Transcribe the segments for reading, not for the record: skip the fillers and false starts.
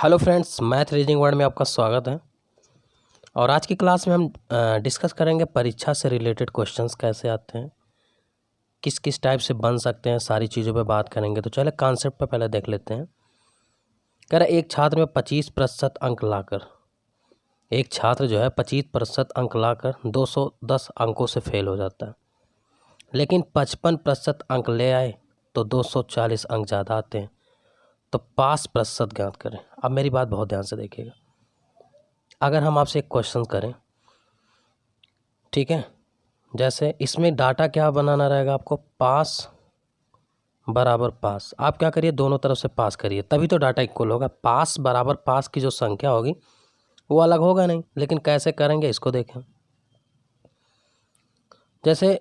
Hello friends, math reasoning word में आपका स्वागत है। और आज की क्लास में हम डिस्कस करेंगे परीक्षा से रिलेटेड क्वेश्चंस कैसे आते हैं, किस किस टाइप से बन सकते हैं, सारी चीज़ों पे बात करेंगे। तो चले कॉन्सेप्ट पे पहले देख लेते हैं। कह रहा एक छात्र में 25% अंक लाकर, एक छात्र जो है 25% अंक लाकर 210 अंकों से फेल हो जाता है, लेकिन 55% अंक ले आए तो 240 अंक ज़्यादा आते हैं, तो पास प्रतिशत ज्ञात करें। अब मेरी बात बहुत ध्यान से देखिएगा। अगर हम आपसे एक क्वेश्चन करें, ठीक है, जैसे इसमें डाटा क्या बनाना रहेगा आपको, पास बराबर पास। आप क्या करिए, दोनों तरफ से पास करिए, तभी तो डाटा इक्वल होगा। पास बराबर पास की जो संख्या होगी वो अलग होगा नहीं, लेकिन कैसे करेंगे इसको देखें। जैसे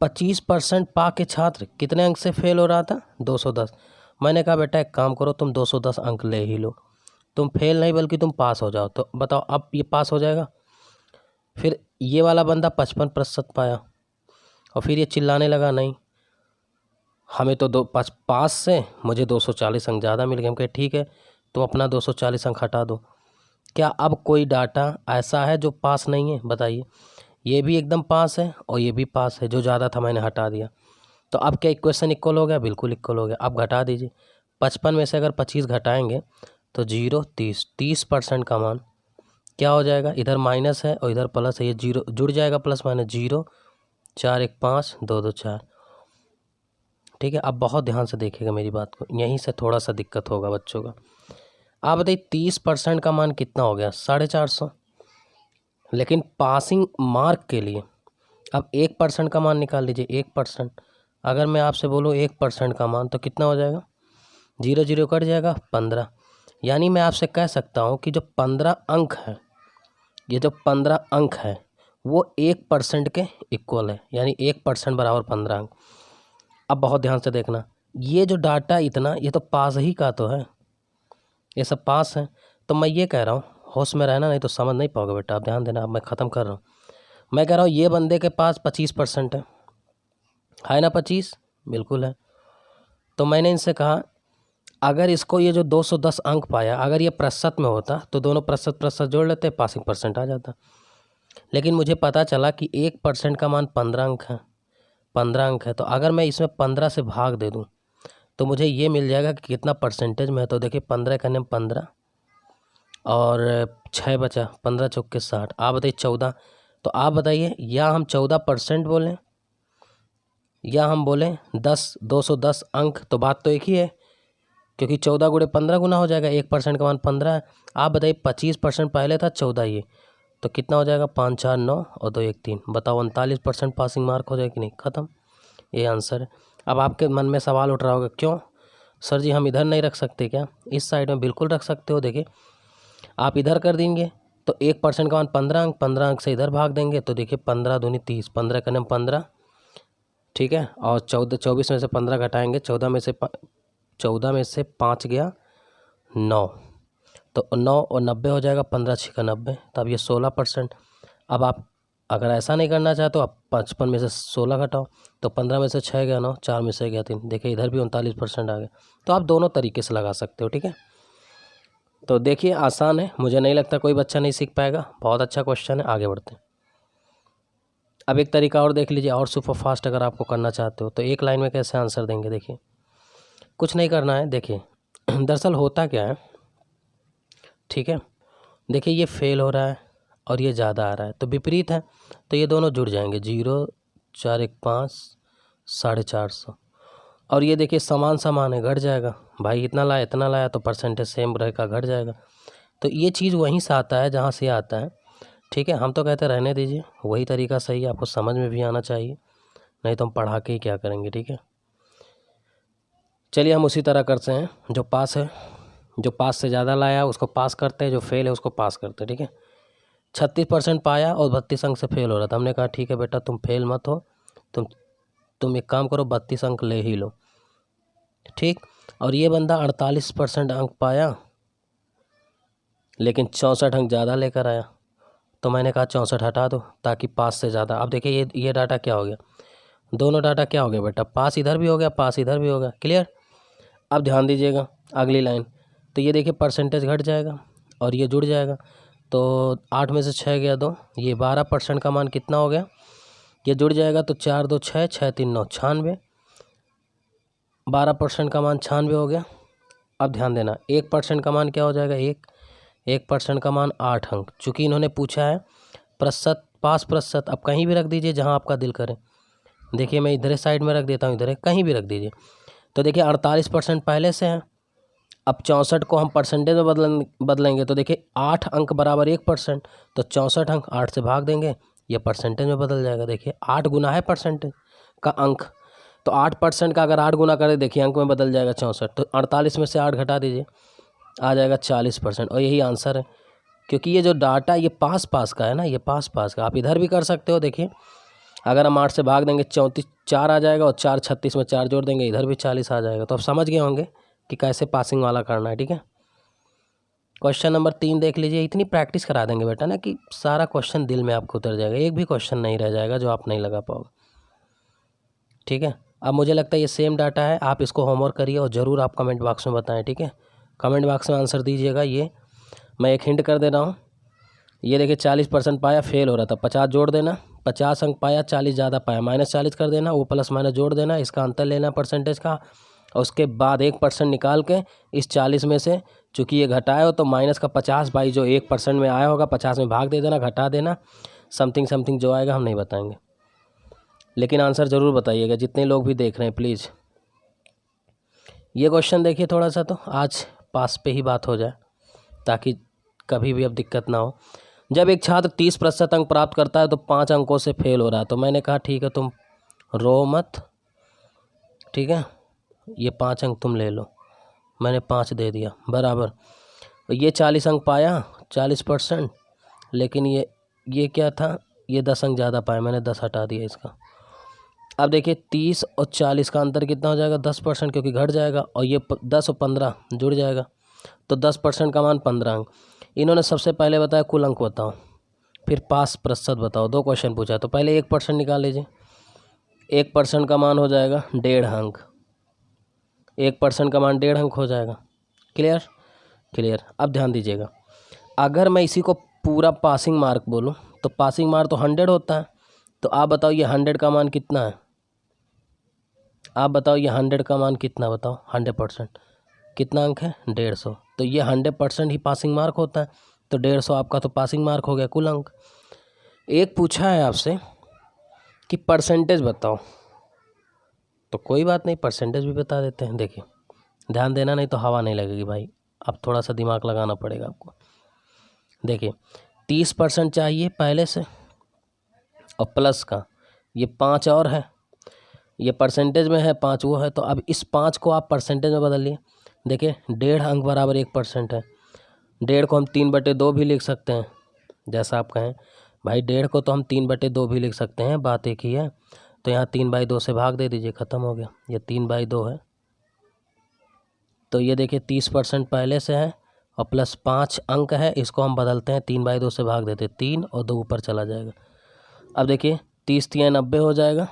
25% पा के छात्र कितने अंक से फेल हो रहा था, 210। मैंने कहा बेटा एक काम करो, तुम 210 अंक ले ही लो, तुम फेल नहीं बल्कि तुम पास हो जाओ। तो बताओ अब ये पास हो जाएगा। फिर ये वाला बंदा 55% पाया और फिर ये चिल्लाने लगा, नहीं हमें तो पास से मुझे 240 अंक ज़्यादा मिल गए। हम कहे ठीक है, तुम अपना 240 अंक हटा दो। क्या अब कोई डाटा ऐसा है जो पास नहीं है, बताइए। ये भी एकदम पास है और ये भी पास है, जो ज़्यादा था मैंने हटा दिया। तो अब क्या इक्वेशन इक्वल हो गया, बिल्कुल इक्वल हो गया। अब घटा दीजिए, 55 में से अगर 25 घटाएंगे तो 0 30% का मान क्या हो जाएगा, इधर माइनस है और इधर प्लस है, ये जीरो जुड़ जाएगा, प्लस माइनस 0 4 1 5 2 2 4। ठीक है, अब बहुत ध्यान से देखिएगा मेरी बात को, यहीं से थोड़ा सा दिक्कत होगा बच्चों का। आप बताइए 30% का मान कितना हो गया, 450। लेकिन पासिंग मार्क के लिए अब 1% का मान निकाल लीजिए। 1%, अगर मैं आपसे बोलूँ 1% का मान तो कितना हो जाएगा, 0 0 कट जाएगा, 15। यानी मैं आपसे कह सकता हूँ कि जो 15 अंक है, ये जो 15 अंक है वो 1% के इक्वल है, यानी 1% बराबर 15 अंक। अब बहुत ध्यान से देखना, ये जो डाटा इतना, ये तो पास ही का तो है, ये सब पास है। तो मैं ये कह रहा हूँ, होश में रहना नहीं तो समझ नहीं पाओगे बेटा, आप ध्यान देना। अब मैं ख़त्म कर रहा हूँ। मैं कह रहा हूँ ये बंदे के पास 25% है ना, 25 बिल्कुल है। तो मैंने इनसे कहा अगर इसको ये जो 210 अंक पाया, अगर ये प्रतिशत में होता तो दोनों प्रतिशत प्रतिशत जोड़ लेते, पासिंग परसेंट आ जाता। लेकिन मुझे पता चला कि 1% का मान 15 अंक है, 15 अंक है। तो अगर मैं इसमें 15 से भाग दे दूं तो मुझे ये मिल जाएगा कि कितना परसेंटेज में है। तो देखिए 15 का नाम 15 और 6 बचा, 15 चौके 60। आप बताइए 14। तो आप बताइए, या हम 14% बोलें या हम बोलें 210 अंक, तो बात तो एक ही है, क्योंकि 14 गुणे 15 गुना हो जाएगा। 1% का मान 15 है। आप बताइए 25% पहले था, 14 ये, तो कितना हो जाएगा, 5 4 9 और 2 1 3। बताओ 39% पासिंग मार्क हो जाएगा कि नहीं, ख़त्म। ये आंसर है। अब आपके मन में सवाल उठ रहा होगा, क्यों सर जी हम इधर नहीं रख सकते क्या? इस साइड में बिल्कुल रख सकते हो। देखिए आप इधर कर देंगे तो 1% का मान 15 अंक, 15 अंक से इधर भाग देंगे तो देखिए 15 दूनी 30, 15 का नाम 15, ठीक है। और 24 में से 15 घटाएंगे, 14 में से 5 गया 9, तो 9 और 90 हो जाएगा, 15 6 का 90, तब ये 16%। अब आप अगर ऐसा नहीं करना चाहते तो आप 55 में से 16 घटाओ, तो 15 में से 6 गया 9, 4 में से गया 3, देखिए इधर भी 39% आ गया। तो आप दोनों तरीके से लगा सकते हो, ठीक है। तो देखिए आसान है, मुझे नहीं लगता कोई बच्चा नहीं सीख पाएगा, बहुत अच्छा क्वेश्चन है। आगे बढ़ते हैं। अब एक तरीका और देख लीजिए, और सुपर फास्ट अगर आपको करना चाहते हो तो एक लाइन में कैसे आंसर देंगे। देखिए कुछ नहीं करना है। देखिए दरअसल होता क्या है, ठीक है, देखिए ये फेल हो रहा है और ये ज़्यादा आ रहा है, तो विपरीत है, तो ये दोनों जुड़ जाएंगे, 0 4 1 5 450। और ये देखिए समान समान है, घट जाएगा, भाई इतना लाया तो परसेंटेज सेम रहेगा, घट जाएगा। तो ये चीज़ वहीं से आता है जहाँ से आता है, ठीक है। हम तो कहते रहने दीजिए, वही तरीका सही है, आपको समझ में भी आना चाहिए, नहीं तो हम पढ़ा के ही क्या करेंगे, ठीक है। चलिए हम उसी तरह करते हैं, जो पास है, जो पास से ज़्यादा लाया उसको पास करते हैं, जो फेल है उसको पास करते हैं, ठीक है। 36% पाया और 32 अंक से फेल हो रहा था। हमने कहा ठीक है बेटा तुम फेल मत हो, तुम एक काम करो, 32 अंक ले ही लो, ठीक। और ये बंदा 48% अंक पाया लेकिन 64 अंक ज़्यादा लेकर आया, तो मैंने कहा 64 हटा दो ताकि पास से ज़्यादा। अब देखिए ये डाटा क्या हो गया, दोनों डाटा क्या हो गया बेटा, पास इधर भी हो गया, पास इधर भी हो गया, क्लियर। अब ध्यान दीजिएगा अगली लाइन, तो ये देखिए परसेंटेज घट जाएगा और ये जुड़ जाएगा। तो 8 में से 6 गया 2, ये 12% का मान कितना हो गया, ये जुड़ जाएगा। तो 4 2 6, 6 3 9, 96, 12% का मान 96 हो गया। अब ध्यान देना 1% का मान क्या हो जाएगा, 1% का मान 8 अंक। चूँकि इन्होंने पूछा है प्रतिशत, पास प्रतिशत, अब कहीं भी रख दीजिए जहाँ आपका दिल करे। देखिए मैं इधर साइड में रख देता हूँ, इधर कहीं भी रख दीजिए। तो देखिए 48% पहले से है। अब 64 को हम परसेंटेज में बदलेंगे तो देखिए 8 अंक बराबर 1%, तो 64 अंक 8 से भाग देंगे, ये परसेंटेज में बदल जाएगा। देखिए 8 गुना है परसेंटेज का अंक, तो 8% का अगर 8 गुना करें देखिए अंक में बदल जाएगा 64। तो 48 में से 8 घटा दीजिए, आ जाएगा 40%, और यही आंसर है। क्योंकि ये जो डाटा ये पास का है ना, ये पास का। आप इधर भी कर सकते हो। देखिए अगर हम 8 से भाग देंगे 34, 4 आ जाएगा, और 4 36 में 4 जोड़ देंगे, इधर भी 40 आ जाएगा। तो आप समझ गए होंगे कि कैसे पासिंग वाला करना है। ठीक है, क्वेश्चन नंबर 3 देख लीजिए। इतनी प्रैक्टिस करा देंगे बेटा ना कि सारा क्वेश्चन दिल में आपको उतर जाएगा, एक भी क्वेश्चन नहीं रह जाएगा जो आप नहीं लगा पाओगे। ठीक है, अब मुझे लगता है ये सेम डाटा है, आप इसको होमवर्क करिए और ज़रूर आप कमेंट बॉक्स में बताएं। ठीक है, कमेंट बॉक्स में आंसर दीजिएगा। ये मैं एक हिंट कर दे रहा हूँ। ये देखिए 40% पाया, फेल हो रहा था, 50 जोड़ देना, 50 अंक पाया, 40 ज़्यादा पाया, -40 कर देना, वो प्लस माइनस जोड़ देना, इसका अंतर लेना परसेंटेज का, और उसके बाद 1% निकाल के इस 40 में से, चूँकि ये घटाए हो तो माइनस का 50 बाई जो 1% में आया होगा 50 में भाग दे देना, घटा देना, समथिंग जो आएगा हम नहीं बताएंगे, लेकिन आंसर ज़रूर बताइएगा जितने लोग भी देख रहे हैं प्लीज़। ये क्वेश्चन देखिए थोड़ा सा, तो आज पास पे ही बात हो जाए ताकि कभी भी अब दिक्कत ना हो। जब एक छात्र 30% अंक प्राप्त करता है तो 5 अंकों से फेल हो रहा है। तो मैंने कहा ठीक है तुम रो मत, ठीक है, ये 5 अंक तुम ले लो, मैंने 5 दे दिया बराबर। ये 40 अंक पाया, 40%, लेकिन ये क्या था, ये 10 अंक ज़्यादा पाया, मैंने 10 हटा दिया इसका। अब देखिए 30 और 40 का अंतर कितना हो जाएगा, 10%, क्योंकि घट जाएगा, और ये 10 और 15 जुड़ जाएगा, तो 10% का मान 15 अंक। इन्होंने सबसे पहले बताया कुल अंक बताओ, फिर पास प्रतिशत बताओ। 2 क्वेश्चन पूछा, तो पहले 1% निकाल लीजिए। 1% का मान हो जाएगा 1.5 अंक, 1% का मान 1.5 अंक हो जाएगा। क्लियर। अब ध्यान दीजिएगा, अगर मैं इसी को पूरा पासिंग मार्क बोलूँ तो पासिंग मार्क तो 100 होता है। तो आप बताओ ये 100 का मान कितना है, आप बताओ ये 100 का मान कितना, बताओ 100% कितना अंक है, 150। तो ये 100% ही पासिंग मार्क होता है, तो 150 आपका तो पासिंग मार्क हो गया, कुल अंक। एक पूछा है आपसे कि परसेंटेज बताओ, तो कोई बात नहीं, परसेंटेज भी बता देते हैं। देखिए ध्यान देना, नहीं तो हवा नहीं लगेगी भाई, अब थोड़ा सा दिमाग लगाना पड़ेगा आपको। देखिए 30% चाहिए पहले से, और प्लस का ये 5 और है, ये परसेंटेज में है, 5 वो है, तो अब इस 5 को आप परसेंटेज में बदल लिए। देखिए 1.5 अंक बराबर 1% है, 1.5 को हम 3/2 भी लिख सकते हैं, जैसा आप कहें भाई। 1.5 को तो हम 3/2 भी लिख सकते हैं, बात एक ही है। तो यहाँ 3/2 से भाग दे दीजिए, ख़त्म हो गया, ये 3/2 है। तो ये देखिए 30% पहले से है और प्लस 5 अंक है, इसको हम बदलते हैं, 3/2 से भाग देते, 3 और 2 ऊपर चला जाएगा। अब देखिए 30 3 90 हो जाएगा,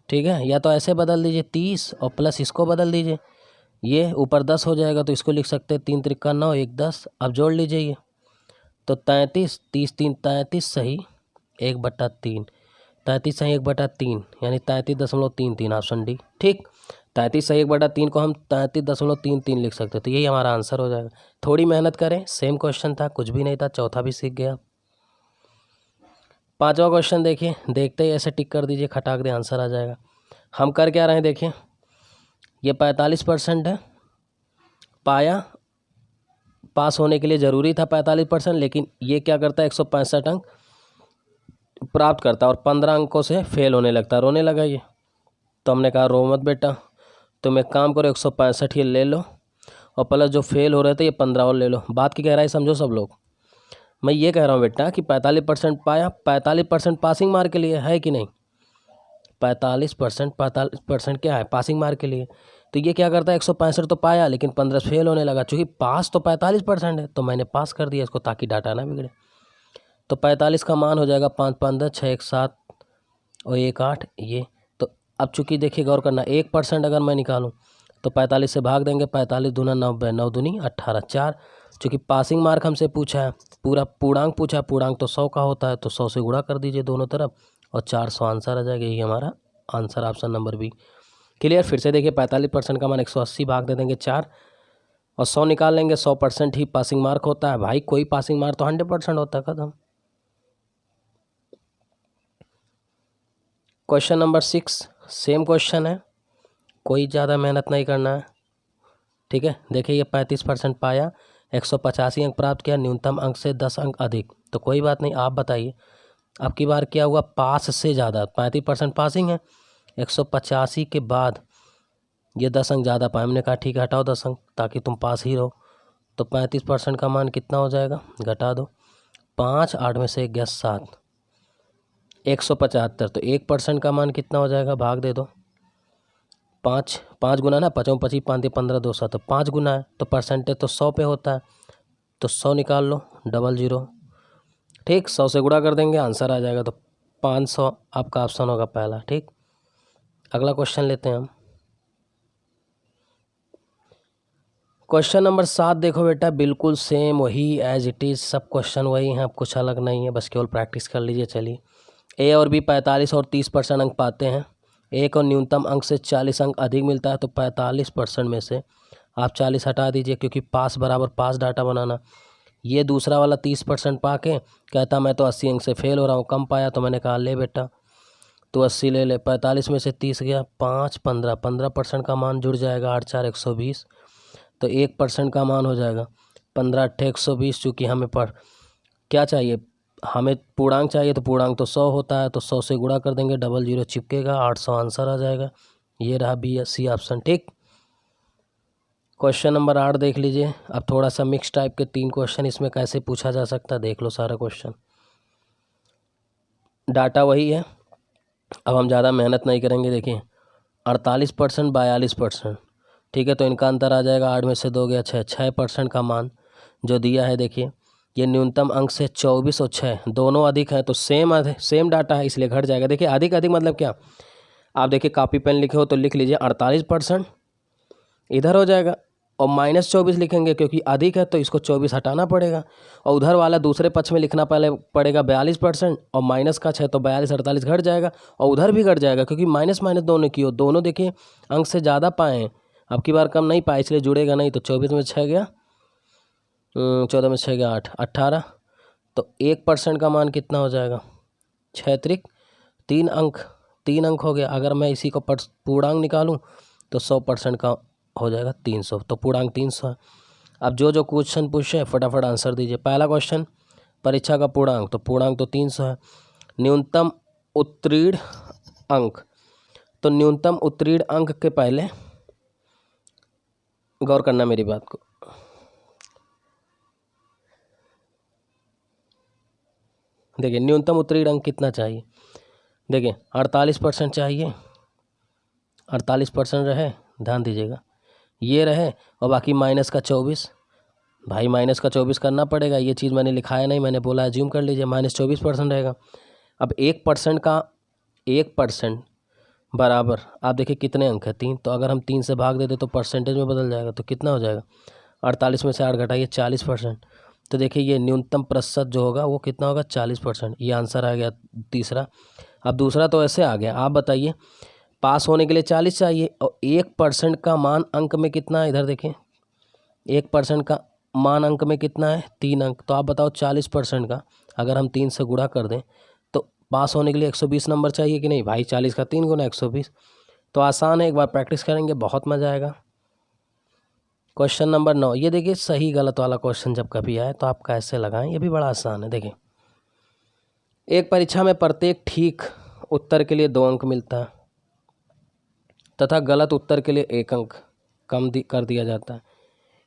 ठीक है। या तो ऐसे बदल दीजिए 30 और प्लस इसको बदल दीजिए, ये ऊपर 10 हो जाएगा, तो इसको लिख सकते हैं 3 त्रिका 9, 1 10। अब जोड़ लीजिए ये, तो 33, 30 3 33 सही 1/3, 33 सही 1/3, यानी 33.33, ऑप्शन डी ठीक। 33 सही 1/3 को हम 33.33 लिख सकते, तो यही हमारा आंसर हो जाएगा। थोड़ी मेहनत करें, सेम क्वेश्चन था, कुछ भी नहीं था, चौथा भी सीख गया। 5वां क्वेश्चन देखिए, देखते ही ऐसे टिक कर दीजिए, खटाक दे आंसर आ जाएगा। हम कर क्या रहे हैं, देखिए ये 45% है, पाया पास होने के लिए ज़रूरी था 45%, लेकिन ये क्या करता है 165 अंक प्राप्त करता है और 15 अंकों से फेल होने लगता है, रोने लगा ये। तो हमने कहा रो मत बेटा, तुम एक काम करो 165 ये ले लो, और प्लस जो फेल हो रहे थे ये 15 और ले लो। बात की गहराई समझो सब लोग। मैं ये कह रहा हूँ बेटा कि 45% पाया, 45% पासिंग मार्क के लिए है कि नहीं, 45% क्या है, पासिंग मार्क के लिए। तो ये क्या करता है 165 तो पाया, लेकिन 15 फेल होने लगा, चूँकि पास तो 45% है, तो मैंने पास कर दिया इसको ताकि डाटा ना बिगड़े। तो 45 का मान हो जाएगा 5 5 10 6 1 7 और 1 8 ये। तो अब चूँकि देखिए गौर करना, 1% अगर मैं निकालूँ तो 45 से भाग देंगे, 45 दूना 90, 9 दूनी 18, 4। चूँकि पासिंग मार्क हमसे पूछा है, पूरा पूर्णांक पूछा है, पूर्णांक तो 100 का होता है, तो 100 से गुणा कर दीजिए दोनों तरफ और 400 आंसर आ जाएगा। यही हमारा answer option number B. Clear. फिर से देखिए 45% का मान 180 भाग दे देंगे 4 और 100 निकाल लेंगे। 100% ही पासिंग मार्क होता है भाई, कोई पासिंग मार्क तो 100% होता है। खत्म। क्वेश्चन नंबर 6 सेम क्वेश्चन है, कोई ज़्यादा मेहनत नहीं करना है। ठीक है, देखिए ये 35% पाया, 185 अंक प्राप्त किया, न्यूनतम अंक से 10 अंक अधिक। तो कोई बात नहीं, आप बताइए अब की बार क्या हुआ, पास से ज़्यादा। 35% पासिंग है, 185 के बाद ये 10 अंक ज़्यादा पाए। हमने कहा ठीक है हटाओ 10 अंक ताकि तुम पास ही रहो। तो 35% का मान कितना हो जाएगा, घटा दो 5, 8 में से 1 गया 7, 175। तो 1% का मान कितना हो जाएगा, भाग दे दो 5, 5 गुना ना, 5 25 5 15 200, तो 5 गुना है तो परसेंटेज तो 100 पे होता है, तो 100 निकाल लो, 00। ठीक, 100 से गुणा कर देंगे, आंसर आ जाएगा। तो 500 आपका ऑप्शन होगा पहला। ठीक, अगला क्वेश्चन लेते हैं हम। क्वेश्चन नंबर 7 देखो बेटा, बिल्कुल सेम वही एज इट इज़, सब क्वेश्चन वही हैं, अब कुछ अलग नहीं है, बस केवल प्रैक्टिस कर लीजिए। चलिए, ए और बी 45 और 30% अंक पाते हैं। एक और न्यूनतम अंक से 40 अंक अधिक मिलता है, तो 45% में से आप 40 हटा दीजिए, क्योंकि पास बराबर पास डाटा बनाना। ये दूसरा वाला 30% पा के कहता मैं तो 80 अंक से फेल हो रहा हूँ, कम पाया। तो मैंने कहा ले बेटा तो 80 ले ले। 45 में से 30 गया, 5 15, 15% का मान जुड़ जाएगा, 8 4 120। तो 1% का मान हो जाएगा 15 8 120। चूँकि हमें पर क्या चाहिए, हमें पूर्णांक चाहिए, तो पूर्णांक तो 100 होता है, तो 100 से गुणा कर देंगे, 00 चिपकेगा, 800 आंसर आ जाएगा। ये रहा बी सी ऑप्शन। ठीक, क्वेश्चन नंबर 8 देख लीजिए। अब थोड़ा सा मिक्स टाइप के 3 क्वेश्चन इसमें कैसे पूछा जा सकता है, देख लो सारा क्वेश्चन। डाटा वही है, अब हम ज़्यादा मेहनत नहीं करेंगे। देखिए 48% 42%, ठीक है, तो इनका अंतर आ जाएगा, 8 में से 2 गया 6, 6% का मान जो दिया है। देखिए ये न्यूनतम अंक से 24 और 6 दोनों अधिक हैं, तो सेम डाटा है, इसलिए घट जाएगा। देखिए अधिक अधिक मतलब क्या, आप देखिए कॉपी पेन लिखे हो तो लिख लीजिए 48% इधर हो जाएगा, और -24 लिखेंगे क्योंकि अधिक है तो इसको 24 हटाना पड़ेगा, और उधर वाला दूसरे पक्ष में लिखना पहले पड़ेगा 42%, और माइनस का 6 तो 42 48 घट जाएगा, और उधर भी घट जाएगा क्योंकि माइनस माइनस दोनों की हो, दोनों देखिए अंक से ज़्यादा पाए हैं, अब की बार कम नहीं पाए इसलिए जुड़ेगा नहीं। तो 24 में 6 गया, 14 में 6 गया 8, 18। तो 1% का मान कितना हो जाएगा, 6 त्रिक 3 अंक, 3 अंक हो गया। अगर मैं इसी को पूर्णांक निकालूं तो 100% का हो जाएगा 300, तो पूर्णांक 300 है। अब जो जो क्वेश्चन पूछे फटाफट आंसर दीजिए। पहला क्वेश्चन परीक्षा का पूर्णांक, तो पूर्णांक तो 300 है। न्यूनतम उत्तीर्ण अंक, तो न्यूनतम उत्तीर्ण अंक के पहले गौर करना मेरी बात को, देखिए न्यूनतम उत्तीर्ण अंक कितना चाहिए, देखिए 48% चाहिए, 48% रहे, ध्यान दीजिएगा ये रहे, और बाकी माइनस का 24, भाई माइनस का 24 करना पड़ेगा, ये चीज़ मैंने लिखाया नहीं, मैंने बोला अज्यूम कर लीजिए, -24% रहेगा। अब 1% का 1% बराबर आप देखिए कितने अंक है, 3, तो अगर हम 3 से भाग देते तो परसेंटेज में बदल जाएगा, तो कितना हो जाएगा, 48 में से 8 घटाइए 40%। तो देखिए ये न्यूनतम प्रतिशत जो होगा वो कितना होगा, 40%। ये आंसर आ गया तीसरा। अब दूसरा तो ऐसे आ गया, आप बताइए पास होने के लिए 40 चाहिए, और 1% का मान अंक में कितना है, इधर देखें 1% का मान अंक में कितना है, 3 अंक। तो आप बताओ 40% का अगर हम 3 से गुणा कर दें तो पास होने के लिए 120 नंबर चाहिए कि नहीं भाई, 40 का 3 गुना 120। तो आसान है, एक बार प्रैक्टिस करेंगे बहुत मज़ा आएगा। क्वेश्चन नंबर 9, ये देखिए सही गलत वाला क्वेश्चन जब कभी आए तो आप कैसे लगाएं, ये भी बड़ा आसान है। देखिए एक परीक्षा में प्रत्येक ठीक उत्तर के लिए 2 अंक मिलता है तथा गलत उत्तर के लिए 1 अंक कम कर दिया जाता है।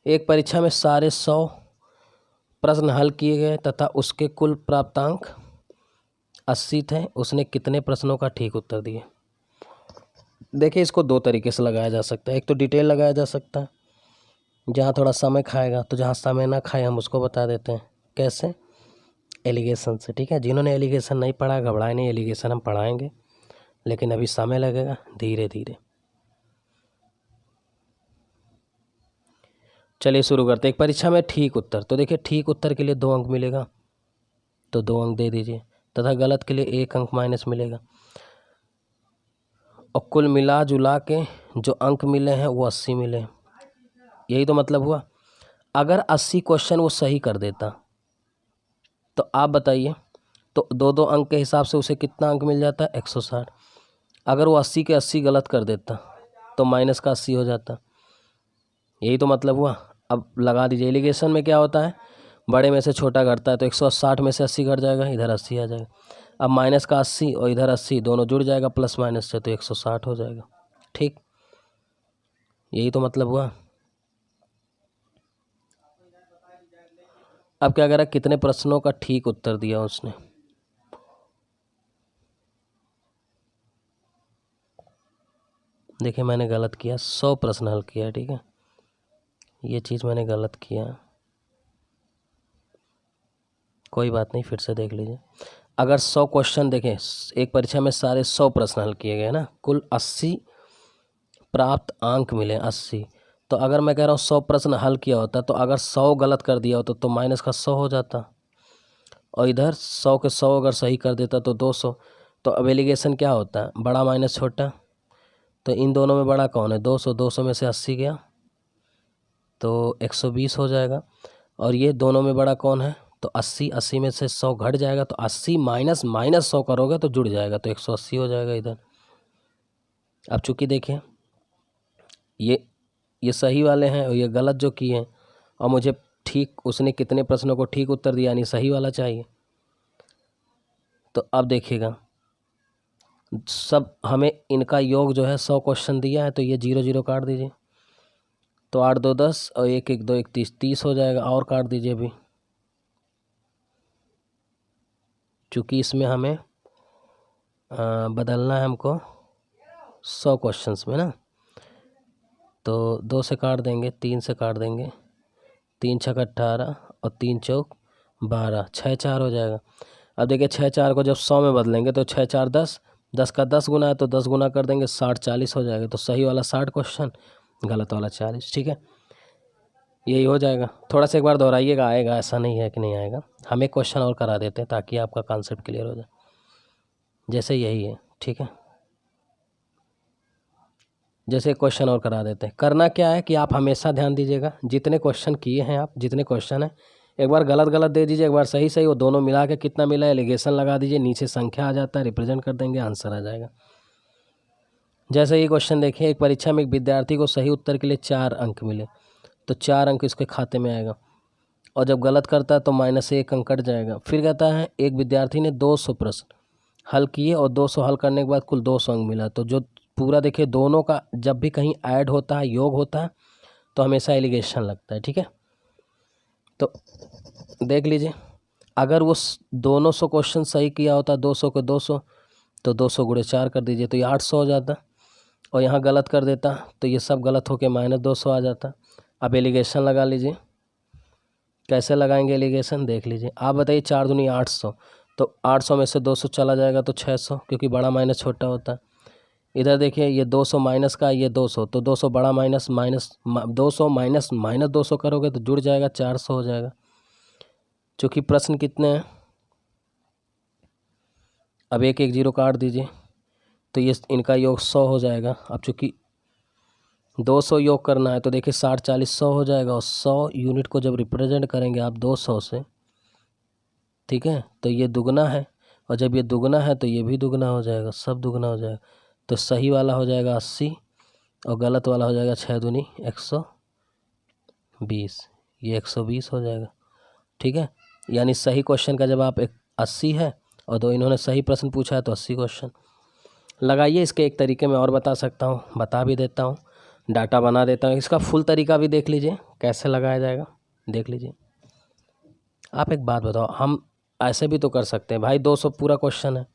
एक परीक्षा में सारे 100 प्रश्न हल किए गए तथा उसके कुल प्राप्तांक 80 थे, उसने कितने प्रश्नों का ठीक उत्तर दिए। देखिए इसको 2 तरीके से लगाया जा सकता है, एक तो डिटेल लगाया जा सकता है जहाँ थोड़ा समय खाएगा, तो जहाँ समय ना खाए हम उसको बता देते हैं। कैसे, एलिगेशन से। ठीक है, जिन्होंने एलिगेशन नहीं पढ़ा घबराए नहीं, एलिगेशन हम पढ़ाएंगे, लेकिन अभी समय लगेगा, धीरे धीरे। चलिए शुरू करते हैं। एक परीक्षा में ठीक उत्तर, तो देखिए ठीक उत्तर के लिए 2 अंक मिलेगा, तो 2 अंक दे दीजिए, तथा गलत के लिए 1 अंक माइनस मिलेगा, और कुल मिला जुला के जो अंक मिले हैं वो 80 मिले। यही तो मतलब हुआ। अगर 80 क्वेश्चन वो सही कर देता तो आप बताइए, तो 2-2 अंक के हिसाब से उसे कितना अंक मिल जाता है? 160। अगर वो 80 के 80 गलत कर देता तो माइनस का 80 हो जाता। यही तो मतलब हुआ। अब लगा दीजिए, एलिगेशन में क्या होता है, बड़े में से छोटा घटता है, तो 160 में से 80 घट जाएगा, इधर 80 आ जाएगा। अब माइनस का 80 और इधर 80 दोनों जुड़ जाएगा प्लस माइनस से, तो 160 हो जाएगा। ठीक, यही तो मतलब हुआ। अब क्या करा, कितने प्रश्नों का ठीक उत्तर दिया उसने। देखिए मैंने गलत किया, 100 प्रश्न हल किया, ठीक है, ये चीज़ मैंने गलत किया, कोई बात नहीं, फिर से देख लीजिए। अगर 100 क्वेश्चन देखें, एक परीक्षा में सारे 100 प्रश्न हल किए गए ना, कुल 80 प्राप्त अंक मिले, 80। तो अगर मैं कह रहा हूँ 100 प्रश्न हल किया होता, तो अगर 100 गलत कर दिया होता तो माइनस का 100 हो जाता, और इधर 100 के 100 अगर सही कर देता तो 200। तो अब एलिगेशन क्या होता है, बड़ा माइनस छोटा, तो इन दोनों में बड़ा कौन है? 200। 200 में से 80 गया तो 120 हो जाएगा, और ये दोनों में बड़ा कौन है? तो 80। 80 में से 100 घट जाएगा, तो 80 माइनस 100 करोगे तो जुड़ जाएगा, तो 180 हो जाएगा इधर। अब चूंकि देखिए ये सही वाले हैं और ये गलत जो किए हैं, और मुझे ठीक, उसने कितने प्रश्नों को ठीक उत्तर दिया, यानी सही वाला चाहिए। तो अब देखिएगा, सब हमें इनका योग जो है 100 क्वेश्चन दिया है, तो ये 0 0 काट दीजिए, तो 8 2 10 और 1 1 2 1 30, 30 हो जाएगा, और काट दीजिए अभी, चूँकि इसमें हमें बदलना है हमको 100 क्वेश्चंस में ना, तो 2 से काट देंगे, 3 से काट देंगे, 3 छक 18 और 3 चौक 12, 6 4 हो जाएगा। अब देखिए 6 4 को जब 100 में बदलेंगे तो 6 4 10, 10 का 10 गुना है तो 10 गुना कर देंगे, 60 40 हो जाएगा। तो सही वाला 60 क्वेश्चन, गलत वाला 40, ठीक है, यही हो जाएगा। थोड़ा सा एक बार दोहराइएगा, आएगा, ऐसा नहीं है कि नहीं आएगा। हम एक क्वेश्चन और करा देते हैं ताकि आपका कॉन्सेप्ट क्लियर हो जाए, जैसे यही है, ठीक है, जैसे क्वेश्चन और करा देते हैं। करना क्या है कि आप हमेशा ध्यान दीजिएगा, जितने क्वेश्चन किए हैं आप, जितने क्वेश्चन हैं, एक बार गलत गलत दे दीजिए, एक बार सही सही, वो दोनों मिला के कितना मिला, एलिगेशन लगा दीजिए, नीचे संख्या आ जाता है, रिप्रेजेंट कर देंगे, आंसर आ जाएगा। जैसे ये क्वेश्चन देखिए, एक परीक्षा में एक विद्यार्थी को सही उत्तर के लिए 4 अंक मिले, तो 4 अंक इसके खाते में आएगा, और जब गलत करता है तो -1 अंक कट जाएगा। फिर कहता है एक विद्यार्थी ने 200 प्रश्न हल किए और 200 हल करने के बाद कुल 200 अंक मिला। तो जो पूरा देखिए, दोनों का जब भी कहीं ऐड होता है, योग होता है, तो हमेशा एलिगेशन लगता है, ठीक है। तो देख लीजिए, अगर वो दोनों 100 क्वेश्चन सही किया होता, 200 को 200, तो 200 गुणे 4 कर दीजिए, तो ये 800 हो जाता, और यहाँ गलत कर देता तो ये सब गलत होके -200 आ जाता। अब एलिगेशन लगा लीजिए, कैसे लगाएंगे एलिगेशन देख लीजिए। आप बताइए, 4 दूनी 800, तो 800 में से 200 चला जाएगा तो 600, क्योंकि बड़ा माइनस छोटा होता है। इधर देखिए, ये 200 माइनस का, ये 200, तो 200 बड़ा माइनस 200 माइनस -200 करोगे तो जुड़ जाएगा, 400 हो जाएगा। चूँकि प्रश्न कितने हैं, अब 1 1 0 काट दीजिए, तो ये इनका योग 100 हो जाएगा। अब चूँकि 200 योग करना है, तो देखिए 60 40 100 हो जाएगा, और 100 यूनिट को जब रिप्रेजेंट करेंगे आप 200 से, ठीक है, तो ये दुगना है, और जब ये दुगना है तो ये भी दुगना हो जाएगा, सब दुगना हो जाएगा। तो सही वाला हो जाएगा 80, और गलत वाला हो जाएगा 6 दूनी 120, ये 120 हो जाएगा, ठीक है। यानी सही क्वेश्चन का जवाब 80 है, और दो इन्होंने सही प्रश्न पूछा है तो 80 क्वेश्चन लगाइए। इसके एक तरीके में और बता सकता हूँ, बता भी देता हूँ, डाटा बना देता हूँ, इसका फुल तरीका भी देख लीजिए कैसे लगाया जाएगा, देख लीजिए। आप एक बात बताओ, हम ऐसे भी तो कर सकते हैं भाई, 200 पूरा क्वेश्चन है,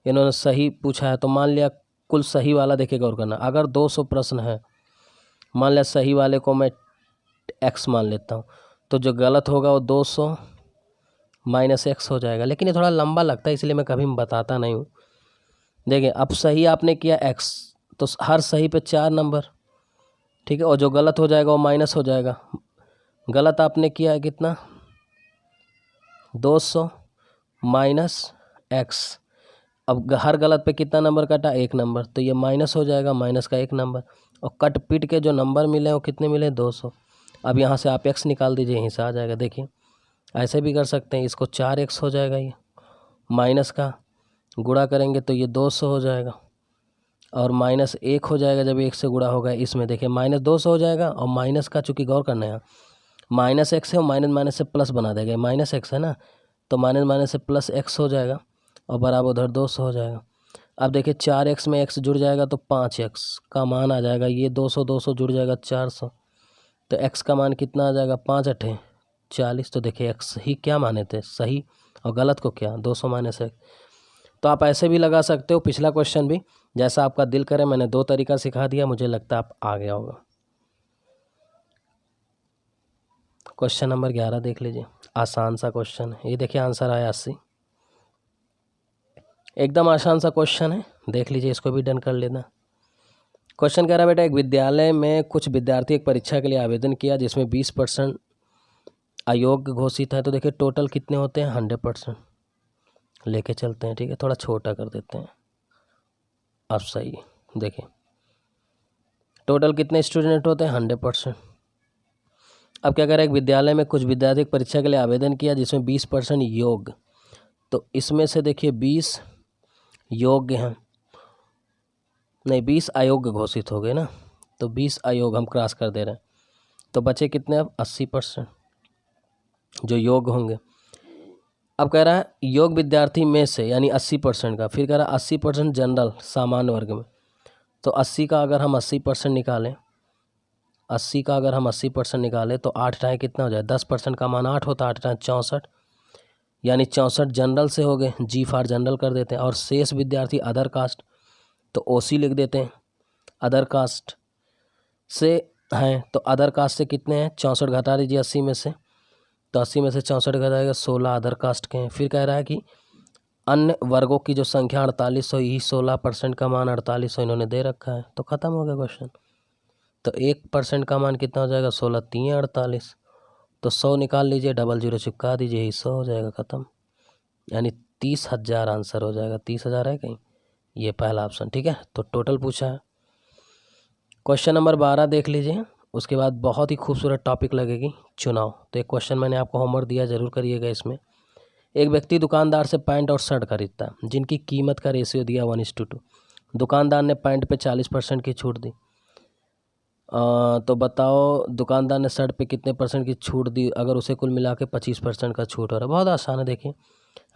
इन्होंने सही पूछा है, तो मान लिया कुल सही वाला देखिए, गौर करना, अगर 200 प्रश्न है, मान लिया सही वाले को मैं x मान लेता हूँ, तो जो गलत होगा वो 200 -x हो जाएगा। लेकिन ये थोड़ा लंबा लगता है, इसलिए मैं कभी बताता नहीं हूँ। देखिए, अब सही आपने किया x, तो हर सही पे 4 नंबर, ठीक है, और जो गलत हो जाएगा वो माइनस हो जाएगा, गलत आपने किया है कितना, 200 माइनस x। अब हर गलत पे कितना नंबर कटा, 1 नंबर, तो ये माइनस हो जाएगा, माइनस का 1 नंबर, और कट पीट के जो नंबर मिले वो कितने मिले, 200। अब यहाँ से आप x निकाल दीजिए, यहीं से आ जाएगा। देखिए ऐसे भी कर सकते हैं, इसको 4x हो जाएगा, ये माइनस का गुणा करेंगे तो ये 200 हो जाएगा, और माइनस 1 हो जाएगा जब 1 से गुणा होगा इसमें। देखिए माइनस 200 हो जाएगा, और माइनस का चूँकि गौर करना है माइनस x है, और माइनस माइनस से प्लस बना देगा, माइनस x है ना, तो माइनस माइनस से प्लस x हो जाएगा, और बराबर उधर 200 हो जाएगा। अब देखिए 4x में x जुड़ जाएगा तो 5x का मान आ जाएगा, ये 200 200 जुड़ जाएगा 400, तो x का मान कितना आ जाएगा, 5 8 40। तो देखिए x ही क्या माने थे, सही, और गलत को क्या, 200 माइनस 1। तो आप ऐसे भी लगा सकते हो, पिछला क्वेश्चन भी जैसा आपका दिल करे। मैंने 2 तरीका सिखा दिया, मुझे लगता है आप आ गया होगा। क्वेश्चन नंबर 11 देख लीजिए, आसान सा क्वेश्चन है ये। देखिए आंसर आया 80, एकदम आसान सा क्वेश्चन है, देख लीजिए, इसको भी डन कर लेना। क्वेश्चन कह रहा है बेटा, एक विद्यालय में कुछ विद्यार्थी एक परीक्षा के लिए आवेदन किया जिसमें 20% अयोग्य घोषित है। तो देखिए टोटल कितने होते हैं, 100% लेके चलते हैं, ठीक है, थोड़ा छोटा कर देते हैं। अब सही है, देखिए टोटल कितने स्टूडेंट होते हैं, 100%। अब क्या कह रहा है, एक विद्यालय में कुछ विद्यार्थी परीक्षा के लिए आवेदन किया जिसमें 20% योग्य, तो इसमें से देखिए 20 योग्य हैं, नहीं 20 अयोग्य घोषित हो गए ना, तो 20 अयोग्य हम क्रॉस कर दे रहे हैं, तो बचे कितने अब 80% जो योग्य होंगे। अब कह रहा है योग्य विद्यार्थी में से, यानी 80% का, फिर कह रहा है 80% जनरल सामान्य वर्ग में, तो 80 का अगर हम 80% निकालें, 80 का अगर हम 80% निकालें तो 8 टाइम कितना हो जाए, 10% का मान 8 होता है, 8 टाइम 64, यानी 64 जनरल से हो गए, जी फॉर जनरल कर देते हैं, और शेष विद्यार्थी अदर कास्ट, तो ओसी लिख देते हैं, अदर कास्ट से हैं, तो अदर कास्ट से कितने हैं, 64 घटा दीजिए 80 में से, तो 80 में से 64 घटाएगा, 16 अदर कास्ट के हैं। फिर कह रहा है कि अन्य वर्गों की जो संख्या 4800, ही 16% का मान 4800 इन्होंने दे रखा है, तो ख़त्म हो गया क्वेश्चन। तो 1% का मान कितना हो जाएगा, 16 3 48, तो 100 निकाल लीजिए, 00 चिपका दीजिए, ही 100 हो जाएगा, ख़त्म, यानी 30,000 आंसर हो जाएगा। 30,000 है कहीं, ये पहला ऑप्शन, ठीक है। तो टोटल पूछा है। क्वेश्चन नंबर 12 देख लीजिए, उसके बाद बहुत ही खूबसूरत टॉपिक लगेगी, चुनाव। तो एक क्वेश्चन मैंने आपको होमवर्क दिया, जरूर करिएगा। इसमें एक व्यक्ति दुकानदार से पैंट और शर्ट खरीदता है जिनकी कीमत का रेशियो दिया 1:2। दुकानदार ने पैंट पे 40% की छूट दी, तो बताओ दुकानदार ने शर्ट पे कितने % की छूट दी अगर उसे कुल मिला के 25% का छूट हो रहा है। बहुत आसान है, देखिए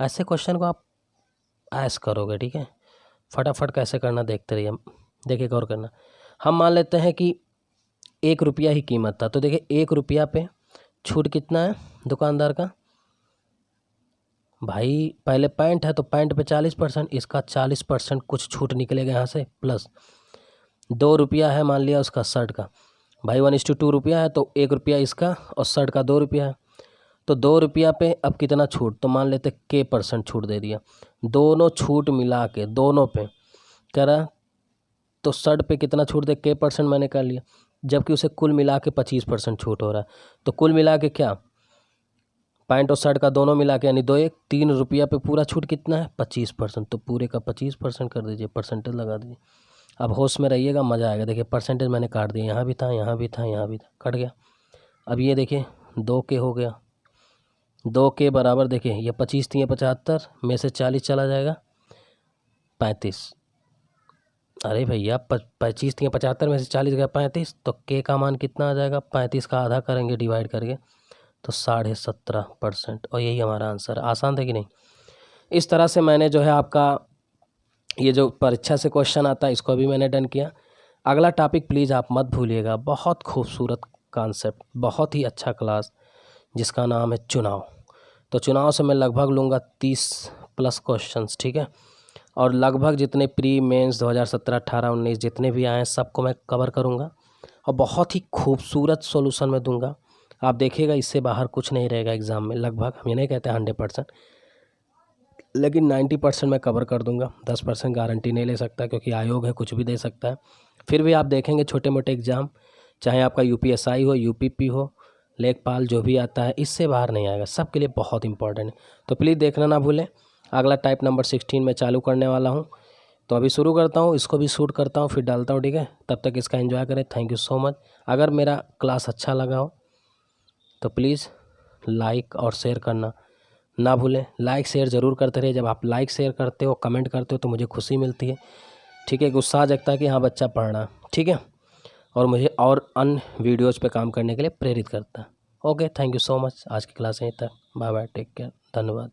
ऐसे क्वेश्चन को आप ऐस करोगे, ठीक है, फटाफट कैसे करना देखते रहिए। देखिए गौर करना, हम मान लेते हैं कि 1 रुपया ही कीमत था, तो देखिए 1 रुपया पे छूट कितना है दुकानदार का, भाई पहले पैंट है तो पैंट पे 40%, इसका 40% कुछ छूट निकलेगा यहाँ से, प्लस 2 रुपया है मान लिया उसका शर्ट का, भाई 1:2 रुपया है, तो 1 रुपया इसका और शर्ट का 2 रुपया है, तो 2 रुपया पे अब कितना छूट, तो मान लेते K% छूट दे दिया, दोनों छूट मिला के दोनों पे कह रहा, तो शर्ट पे कितना छूट दे, K% मैंने कर लिया, जबकि उसे कुल मिला के 25% छूट हो रहा है, तो कुल मिला के क्या, पैंट और शर्ट का दोनों मिला के, यानी 3 रुपया पे पूरा छूट कितना है, 25%, तो पूरे का 25% कर दीजिए, परसेंटेज लगा दीजिए। अब होश में रहिएगा, मज़ा आएगा। देखिए परसेंटेज मैंने काट दिया, यहाँ भी था, यहाँ भी था, यहाँ भी था, कट गया। अब ये देखिए 2K हो गया, 2K बराबर, देखिए ये 25 थी, 75 में से 40 चला जाएगा 35, अरे भैया 25 थी, 75 में से 40 गया 35, तो K का मान कितना आ जाएगा, 35 का आधा करेंगे डिवाइड करके, तो 17.5%, और यही हमारा आंसर है। आसान था कि नहीं। इस तरह से मैंने जो है आपका ये जो परीक्षा से क्वेश्चन आता है, इसको अभी मैंने डन किया। अगला टॉपिक प्लीज़ आप मत भूलिएगा, बहुत खूबसूरत कॉन्सेप्ट, बहुत ही अच्छा क्लास, जिसका नाम है चुनाव। तो चुनाव से मैं लगभग लूँगा 30+ क्वेश्चंस, ठीक है, और लगभग जितने प्री मेंस 2017, 18, 19 जितने भी आए हैं सबको मैं कवर करूँगा, और बहुत ही खूबसूरत सॉल्यूशन मैं दूंगा। आप देखिएगा इससे बाहर कुछ नहीं रहेगा एग्ज़ाम में, लगभग, हम ये नहीं कहते 100%, लेकिन 90% मैं कवर कर दूंगा। 10% गारंटी नहीं ले सकता, क्योंकि आयोग है, कुछ भी दे सकता है। फिर भी आप देखेंगे छोटे मोटे एग्ज़ाम, चाहे आपका UPSI हो, UPP हो, लेखपाल जो भी आता है इससे बाहर नहीं आएगा, सबके लिए बहुत इंपॉर्टेंट है। तो प्लीज़ देखना ना भूलें। अगला टाइप नंबर 16 में चालू करने वाला हूँ। तो अभी शुरू करता हूँ, इसको भी शूट करता हूँ फिर डालता हूँ, ठीक है। तब तक इसका एंजॉय करें। Thank you so much. अगर मेरा क्लास अच्छा लगा हो तो प्लीज़ लाइक और शेयर करना ना भूलें। लाइक शेयर ज़रूर करते रहिए। जब आप लाइक शेयर करते हो, कमेंट करते हो तो मुझे खुशी मिलती है, ठीक है। उत्साह जगता है कि हाँ बच्चा पढ़ रहा, ठीक है, और मुझे और अन्य वीडियोज़ पे काम करने के लिए प्रेरित करता है। Okay, thank you so much. आज की क्लास यहीं तक। बाय बाय, टेक केयर, धन्यवाद।